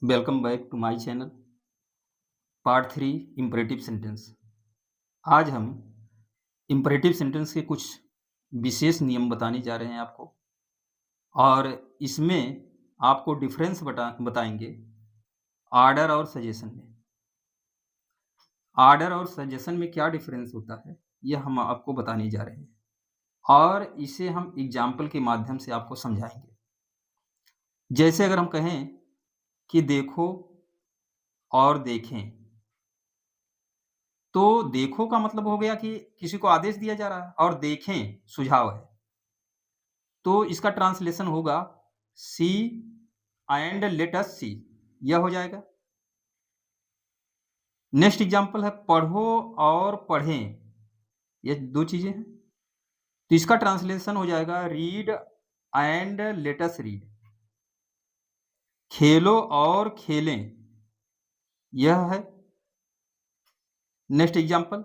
Welcome back to my channel. Part 3 imperative sentence. आज हम imperative sentence के कुछ विशेष नियम बताने जा रहे हैं आपको, और इसमें आपको डिफरेंस बताएंगे आर्डर और सजेशन में। आर्डर और सजेशन में क्या डिफरेंस होता है, यह हम आपको बताने जा रहे हैं, और इसे हम एग्जाम्पल के माध्यम से आपको समझाएंगे। जैसे अगर हम कहें कि देखो और देखें, तो देखो का मतलब हो गया कि किसी को आदेश दिया जा रहा है, और देखें सुझाव है। तो इसका ट्रांसलेशन होगा सी एंड लेट अस सी, यह हो जाएगा। नेक्स्ट एग्जांपल है पढ़ो और पढ़ें, ये दो चीजें हैं, तो इसका ट्रांसलेशन हो जाएगा read and let us read. खेलो और खेलें, यह है नेक्स्ट एग्जांपल,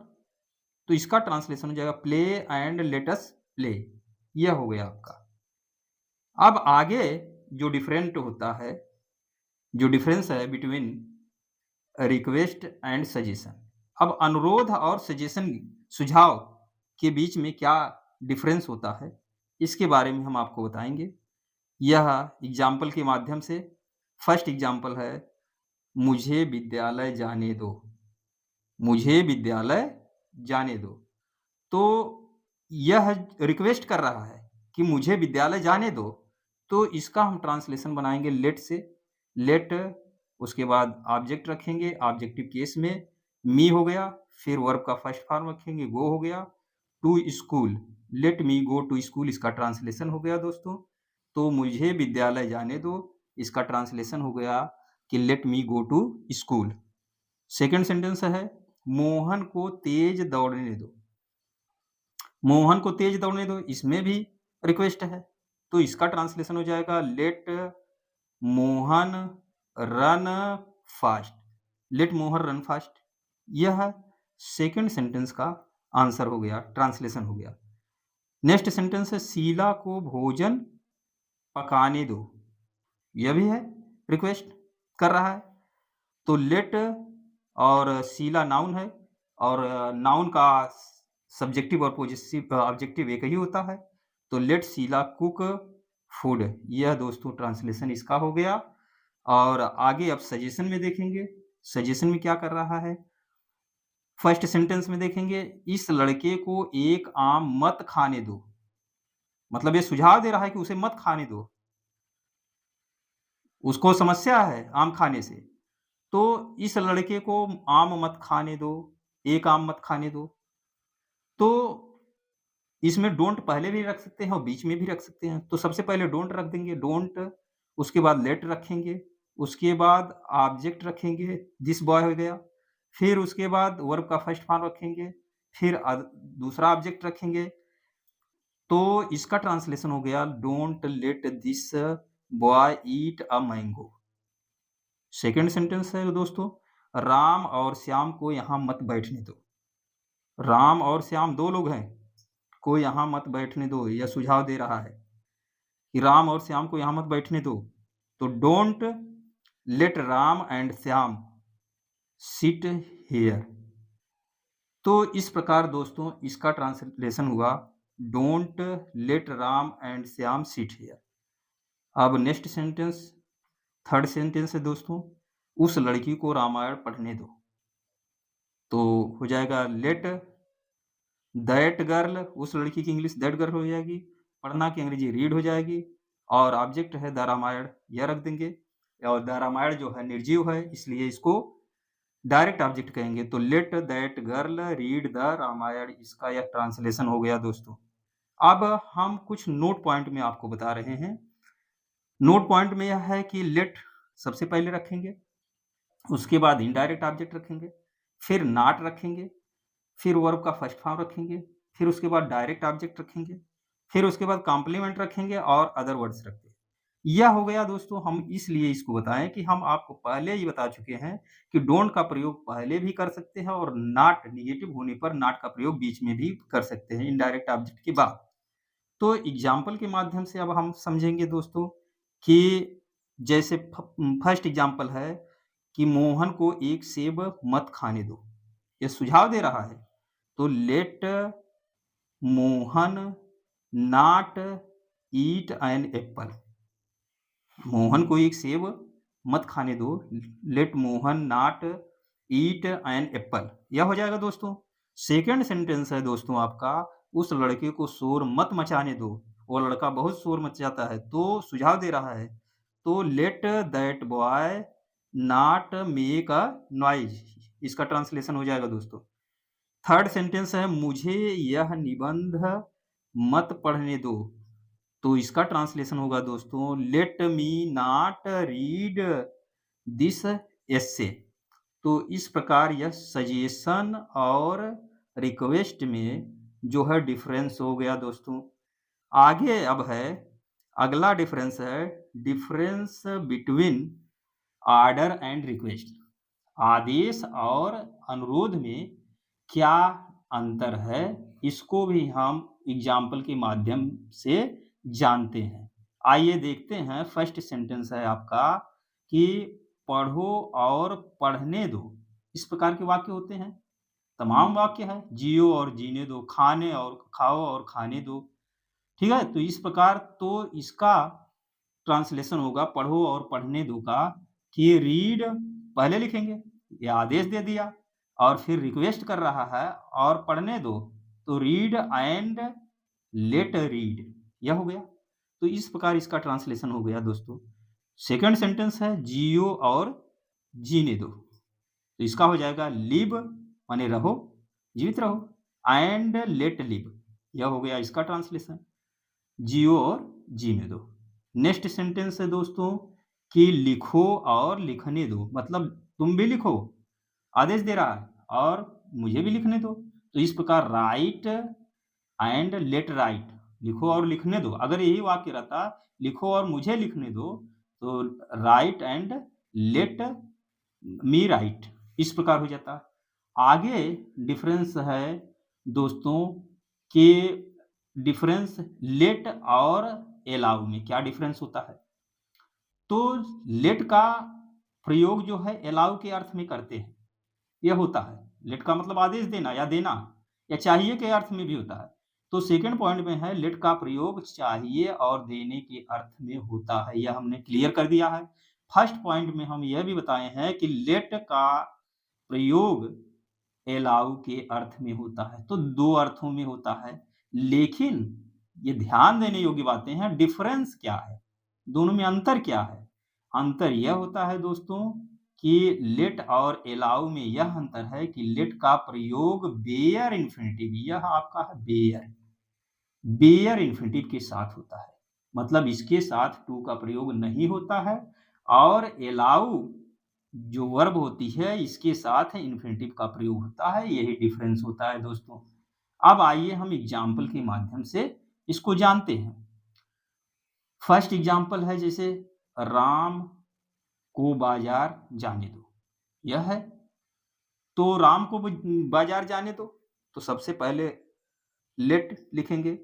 तो इसका ट्रांसलेशन हो जाएगा play and let us play, यह हो गया आपका। अब आगे जो डिफरेंट होता है, जो डिफरेंस है बिटवीन रिक्वेस्ट एंड सजेशन। अब अनुरोध और सजेशन, सुझाव के बीच में क्या डिफरेंस होता है, इसके बारे में हम आपको बताएंगे यह एग्जाम्पल के माध्यम से। फर्स्ट एग्जाम्पल है मुझे विद्यालय जाने दो। मुझे विद्यालय जाने दो, तो यह रिक्वेस्ट कर रहा है कि मुझे विद्यालय जाने दो, तो इसका हम ट्रांसलेशन बनाएंगे लेट से। लेट, उसके बाद ऑब्जेक्ट रखेंगे, ऑब्जेक्टिव केस में मी हो गया, फिर वर्ब का फर्स्ट फॉर्म रखेंगे, गो हो गया, to school, let me go to school, इसका ट्रांसलेशन हो गया दोस्तों। तो मुझे विद्यालय जाने दो, इसका ट्रांसलेशन हो गया कि let me go to school. Second sentence है मोहन को तेज दौड़ने दो। मोहन को तेज दौड़ने दो, इसमें भी रिक्वेस्ट है, तो इसका ट्रांसलेशन हो जाएगा let Mohan run fast. Let Mohan run fast, यह सेकंड सेंटेंस का आंसर हो गया, ट्रांसलेशन हो गया। नेक्स्ट सेंटेंस है शीला को भोजन पकाने दो, यह भी है, रिक्वेस्ट कर रहा है। तो लेट और शीला नाउन है, और नाउन का सब्जेक्टिव और पॉजिटिव ऑब्जेक्टिव एक ही होता है, तो लेट शीला कुक फूड, यह दोस्तों ट्रांसलेशन इसका हो गया। और आगे अब सजेशन में देखेंगे, सजेशन में क्या कर रहा है। फर्स्ट सेंटेंस में देखेंगे इस लड़के को एक आम मत खाने दो, मतलब ये सुझाव दे रहा है कि उसे मत खाने दो, उसको समस्या है आम खाने से, तो इस लड़के को आम मत खाने दो, एक आम मत खाने दो। तो इसमें डोंट पहले भी रख सकते हैं और बीच में भी रख सकते हैं, तो सबसे पहले डोंट रख देंगे, डोंट, उसके बाद लेट रखेंगे, उसके बाद ऑब्जेक्ट रखेंगे, दिस बॉय हो गया, फिर उसके बाद वर्ब का फर्स्ट फॉर्म रखेंगे, फिर दूसरा ऑब्जेक्ट रखेंगे, तो इसका ट्रांसलेशन हो गया don't let this boy eat a mango. Second sentence है दोस्तों राम और श्याम को यहां मत बैठने दो। राम और श्याम दो लोग हैं, को यहां मत बैठने दो, यह सुझाव दे रहा है कि राम और श्याम को यहां मत बैठने दो, तो don't let Ram and Shyam sit here. तो इस प्रकार दोस्तों इसका ट्रांसलेशन हुआ don't let Ram and Shyam sit here. अब नेक्स्ट सेंटेंस, थर्ड सेंटेंस है दोस्तों उस लड़की को रामायण पढ़ने दो, तो हो जाएगा लेट दैट गर्ल, उस लड़की की इंग्लिश दैट गर्ल हो जाएगी, पढ़ना की अंग्रेजी रीड हो जाएगी, और ऑब्जेक्ट है द रामायण, यह रख देंगे, और द रामायण जो है निर्जीव है इसलिए इसको डायरेक्ट ऑब्जेक्ट कहेंगे, तो let that girl read the Ramayana, इसका यह ट्रांसलेशन हो गया दोस्तों। अब हम कुछ नोट पॉइंट में आपको बता रहे हैं। नोट पॉइंट में यह है कि लेट सबसे पहले रखेंगे, उसके बाद इनडायरेक्ट ऑब्जेक्ट रखेंगे, फिर नॉट रखेंगे, फिर वर्ब का फर्स्ट फॉर्म रखेंगे, फिर उसके बाद डायरेक्ट ऑब्जेक्ट रखेंगे, फिर उसके बाद कॉम्प्लीमेंट रखेंगे और अदर वर्ड्स रखते हैं। यह हो गया दोस्तों, हम इसलिए इसको बताएं कि हम आपको पहले ही बता चुके हैं कि डोंट का प्रयोग पहले भी कर सकते हैं, और नॉट निगेटिव होने पर नॉट का प्रयोग बीच में भी कर सकते हैं इनडायरेक्ट ऑब्जेक्ट के बाद। तो एग्जाम्पल के माध्यम से अब हम समझेंगे दोस्तों कि जैसे फर्स्ट एग्जांपल है कि मोहन को एक सेब मत खाने दो। ये सुझाव दे रहा है। तो let Mohan not eat an apple. Mohan को एक सेब मत खाने दो। Let Mohan not eat an apple. यह हो जाएगा दोस्तों। सेकंड सेंटेंस है दोस्तों आपका, उस लड़के को शोर मत मचाने दो। वो लड़का बहुत शोर मचाता है, तो सुझाव दे रहा है। तो let that boy not make a noise. इसका ट्रांसलेशन हो जाएगा दोस्तों। थर्ड सेंटेंस है, मुझे यह निबंध मत पढ़ने दो। तो इसका ट्रांसलेशन होगा दोस्तों, let me not read this essay. तो इस प्रकार यह सजेशन और रिक्वेस्ट में जो है डिफरेंस हो गया दोस्तों। आगे अब है, अगला डिफरेंस है difference between order and request. आदेश और अनुरोध में क्या अंतर है, इसको भी हम एग्जाम्पल के माध्यम से जानते हैं। आइए देखते हैं। फर्स्ट सेंटेंस है आपका कि पढ़ो और पढ़ने दो। इस प्रकार के वाक्य होते हैं। तमाम वाक्य है, जियो और जीने दो, खाने और खाओ और खाने दो। ठीक है, तो इस प्रकार तो इसका ट्रांसलेशन होगा पढ़ो और पढ़ने दो का कि रीड पहले लिखेंगे, ये आदेश दे दिया और फिर रिक्वेस्ट कर रहा है और पढ़ने दो, तो रीड एंड लेट रीड, यह हो गया। तो इस प्रकार इसका ट्रांसलेशन हो गया दोस्तों। सेकंड सेंटेंस है जियो और जीने दो। तो इसका हो जाएगा लिव माने रहो, जीवित रहो, एंड लेट लिव, यह हो गया इसका ट्रांसलेशन, जियो और जीने दो। नेक्स्ट सेंटेंस है दोस्तों कि लिखो और लिखने दो, मतलब तुम भी लिखो, आदेश दे रहा है, और मुझे भी लिखने दो। तो इस प्रकार राइट एंड लेट राइट, लिखो और लिखने दो। अगर यही वाक्य रहता लिखो और मुझे लिखने दो, तो right and let me right, इस प्रकार हो जाता। आगे डिफरेंस है दोस्तों कि डिफरेंस लेट और एलाउ में क्या डिफरेंस होता है। तो लेट का प्रयोग जो है एलाउ के अर्थ में करते हैं, यह होता है। लेट का मतलब आदेश देना या देना या चाहिए के अर्थ में भी होता है। तो सेकंड पॉइंट में है लेट का प्रयोग चाहिए और देने के अर्थ में होता है, यह हमने क्लियर कर दिया है। फर्स्ट पॉइंट में हम यह भी बताए हैं कि लेट का प्रयोग एलाउ के अर्थ में होता है, तो दो अर्थों में होता है। लेकिन ये ध्यान देने योग्य बातें हैं, डिफरेंस क्या है, दोनों में अंतर क्या है। अंतर यह होता है दोस्तों कि लेट और एलाउ में यह अंतर है कि लेट का प्रयोग बेयर इन्फिनिटिव, यह आपका है बेयर इन्फिनिटिव के साथ होता है, मतलब इसके साथ टू का प्रयोग नहीं होता है। और एलाउ जो वर्ब होती है इसके साथ इन्फिनिटिव का प्रयोग होता है, यही डिफरेंस होता है दोस्तों। अब आइए हम एग्जाम्पल के माध्यम से इसको जानते हैं। फर्स्ट एग्जाम्पल है जैसे राम को बाजार जाने दो, यह है। तो राम को बाजार जाने दो, तो सबसे पहले लेट लिखेंगे,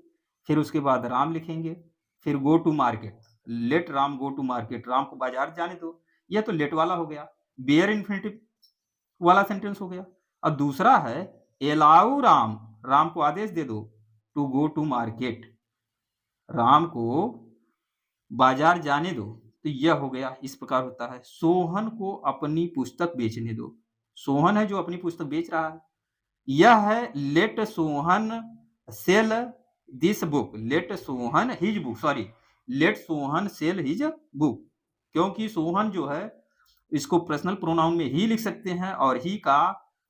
फिर उसके बाद राम लिखेंगे, फिर go to market, let Ram go to market, Ram को बाजार जाने दो। यह तो लेट वाला हो गया, बेयर इन्फिनिटिव वाला सेंटेंस हो गया। और दूसरा है एलाउ राम, राम को आदेश दे दो to go to market, Ram को बाजार जाने दो, तो यह हो गया। इस प्रकार होता है। सोहन को अपनी पुस्तक बेचने दो, सोहन है जो अपनी पुस्तक बेच रहा है, यह है let Sohan sell this book, let Sohan his book, sorry let Sohan sell his book, क्योंकि सोहन जो है इसको पर्सनल प्रोनाउन में ही लिख सकते हैं और ही का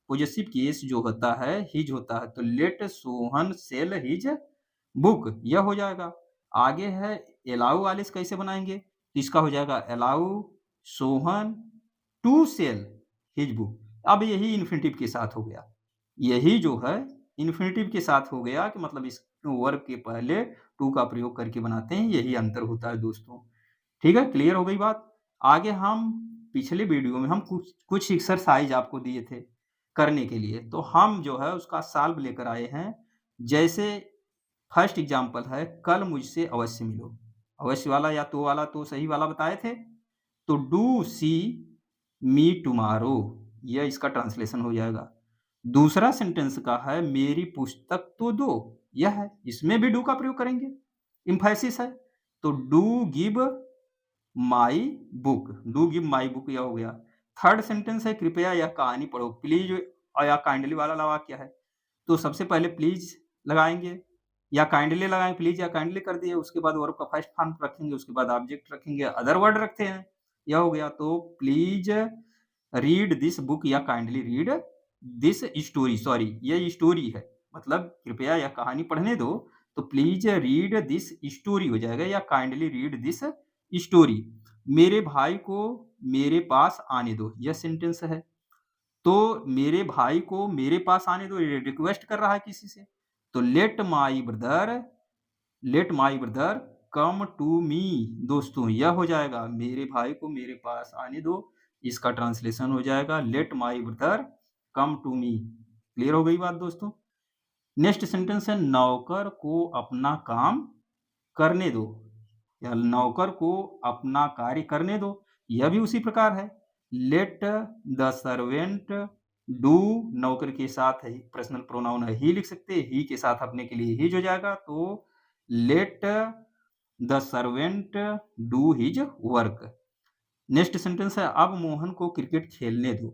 पॉजेसिव केस जो होता है हिज होता है, तो let Sohan sell his book, यह हो जाएगा। आगे है एलाउ वाले से कैसे बनाएंगे, तो इसका हो जाएगा allow Sohan to sell his book. अब यही इन्फिनिटिव के साथ हो गया, यही जो है इन्फिनिटिव के साथ हो गया कि मतलब इस वर्ब के पहले टू का प्रयोग करके बनाते हैं, यही अंतर होता है दोस्तों। ठीक है, क्लियर हो गई बात। आगे हम पिछले वीडियो में हम कुछ एक्सरसाइज आपको दिए थे करने के लिए, तो हम जो है उसका सॉल्व लेकर आए हैं। जैसे फर्स्ट एग्जांपल है कल मुझसे अवश्य मिलो, अवश्य वाला या तो वाला तो सही वाला बताए थे, तो डू सी मी टुमारो, यह इसका ट्रांसलेशन हो जाएगा। दूसरा सेंटेंस का है मेरी पुस्तक तो दो, यह है, इसमें भी डू का प्रयोग करेंगे, एम्फैसिस है। तो do give my book, do give my book, यह हो गया। थर्ड सेंटेंस है कृपया यह कहानी पढ़ो, प्लीज या काइंडली वाला वाक्य है। तो सबसे पहले प्लीज लगाएंगे या काइंडली लगाएं, प्लीज या काइंडली कर दिए, उसके बाद वर्ब का फर्स्ट फॉर्म रखेंगे, उसके बाद ऑब्जेक्ट रखेंगे, अदर वर्ड रखते हैं, यह हो गया। तो प्लीज रीड दिस बुक या kindly read this story, sorry ये स्टोरी है, मतलब कृपया यह कहानी पढ़ने दो, तो प्लीज रीड दिस स्टोरी हो जाएगा या काइंडली रीड दिस स्टोरी। मेरे भाई को मेरे पास आने दो, यह सेंटेंस है। तो मेरे भाई को मेरे पास आने दो, ये रिक्वेस्ट कर रहा है किसी से। तो let my brother come to me, दोस्तों यह हो जाएगा मेरे भाई को मेरे पास आने दो, इसका ट्रांसलेशन हो जाएगा let my brother come to me. Clear हो गई बात दोस्तों। नेक्स्ट सेंटेंस है नौकर को अपना काम करने दो, या नौकर को अपना कार्य करने दो, यह भी उसी प्रकार है। लेट द सर्वेंट डू, नौकर के साथ है पर्सनल प्रोनाउन है ही लिख सकते हैं, ही के साथ अपने के लिए हिज हो जाएगा। तो let the servant do his work. Next sentence है अब मोहन को क्रिकेट खेलने दो,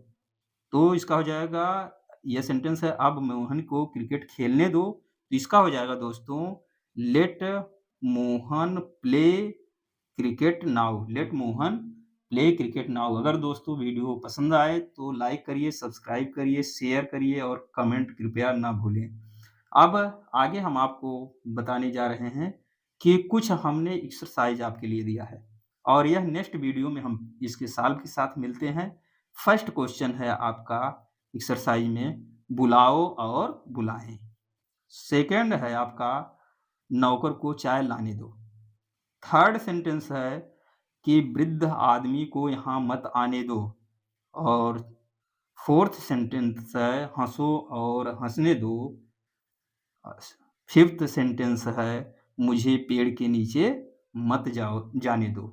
तो इसका हो जाएगा, यह सेंटेंस है अब मोहन को क्रिकेट खेलने दो, तो इसका हो जाएगा दोस्तों let Mohan play cricket now, let Mohan play cricket now. अगर दोस्तों वीडियो पसंद आए तो लाइक करिए, सब्सक्राइब करिए, शेयर करिए और कमेंट कृपया ना भूलें। अब आगे हम आपको बताने जा रहे हैं कि कुछ हमने एक्सरसाइज आपके लिए दिया है, और यह नेक्स्ट वीडियो में हम इसके सॉल्व के साथ मिलते हैं। फर्स्ट क्वेश्चन है आपका एक्सरसाइज में बुलाओ और बुलाएं। सेकंड है आपका नौकर को चाय लाने दो। थर्ड सेंटेंस है कि वृद्ध आदमी को यहाँ मत आने दो। और फोर्थ सेंटेंस है हंसो और हंसने दो। फिफ्थ सेंटेंस है मुझे पेड़ के नीचे मत जाने दो।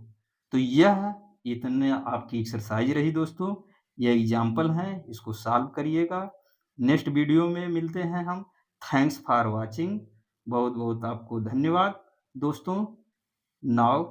तो यह इतने आपकी एक्सरसाइज रही दोस्तों, यह एग्जाम्पल है, इसको सॉल्व करिएगा। नेक्स्ट वीडियो में मिलते हैं हम। थैंक्स फॉर वाचिंग, बहुत बहुत आपको धन्यवाद दोस्तों। नाउ